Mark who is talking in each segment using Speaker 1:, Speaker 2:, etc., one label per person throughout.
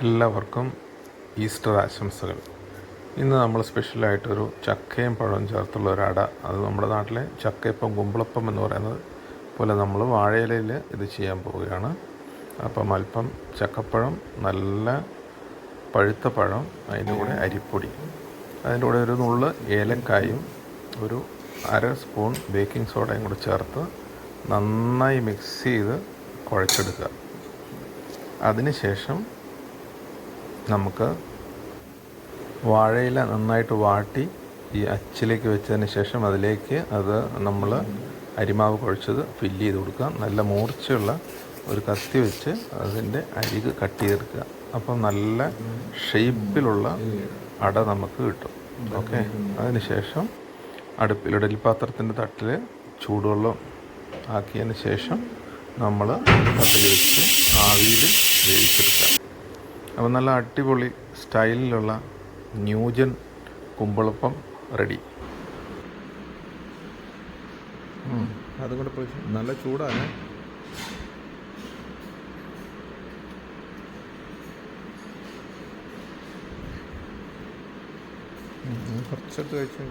Speaker 1: എല്ലാവർക്കും ഈസ്റ്റർ ആശംസകൾ. ഇന്ന് നമ്മൾ സ്പെഷ്യലായിട്ടൊരു ചക്കയും പഴവും ചേർത്തുള്ള ഒരു അട, അത് നമ്മുടെ നാട്ടിലെ ചക്കയപ്പം കുമ്പിളപ്പം എന്ന് പറയുന്നത് പോലെ നമ്മൾ വാഴയിലയിൽ ഇത് ചെയ്യാൻ പോവുകയാണ്. അപ്പം അല്പം ചക്കപ്പഴം, നല്ല പഴുത്ത പഴം, അതിൻ്റെ കൂടെ അരിപ്പൊടി, അതിൻ്റെ കൂടെ ഒരു നുള്ള് ഏലക്കായും ഒരു 1/2 സ്പൂൺ ബേക്കിംഗ് സോഡയും കൂടെ ചേർത്ത് നന്നായി മിക്സ് ചെയ്ത് കുഴച്ചെടുക്കുക. അതിനുശേഷം നമുക്ക് വാഴയില നന്നായിട്ട് വാട്ടി ഈ അച്ചിലേക്ക് വെച്ചതിന് ശേഷം അതിലേക്ക് നമ്മൾ അരിമാവ് കുഴച്ചത് ഫില്ല് ചെയ്ത് കൊടുക്കുക. നല്ല മൂർച്ചയുള്ള ഒരു കത്തി വെച്ച് അതിൻ്റെ അരിക് കട്ട് ചെയ്തെടുക്കുക. അപ്പം നല്ല ഷേപ്പിലുള്ള അട നമുക്ക് കിട്ടും. ഓക്കെ, അതിന് ശേഷം ഇഡലി പാത്രത്തിൻ്റെ തട്ടിൽ ചൂടുവെള്ളം ആക്കിയതിന് ശേഷം നമ്മൾ അതിൽ വെച്ച് ആവിയിൽ വേവിച്ചെടുക്കുക. അപ്പോൾ നല്ല അടിപൊളി സ്റ്റൈലിലുള്ള ന്യൂജൻ കുമ്പിളപ്പം റെഡി. അതും കൂടെ പോയി നല്ല ചൂടാണ്. കുറച്ചെടുത്ത് കഴിച്ചു.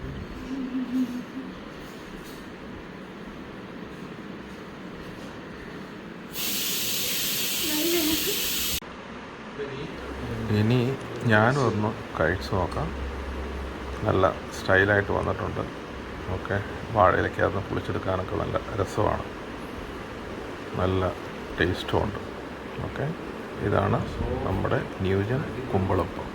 Speaker 1: ഇനി ഞാനൊന്ന് കഴിച്ചു നോക്കാം. നല്ല സ്റ്റൈലായിട്ട് വന്നിട്ടുണ്ട്. ഓക്കെ, വാഴയിലക്കകത്ത് പൊളിച്ചെടുക്കാനൊക്കെ നല്ല രസമാണ്, നല്ല ടേസ്റ്റും ഉണ്ട്. ഓക്കെ, ഇതാണ് നമ്മുടെ ന്യൂജൻ കുമ്പിളപ്പം.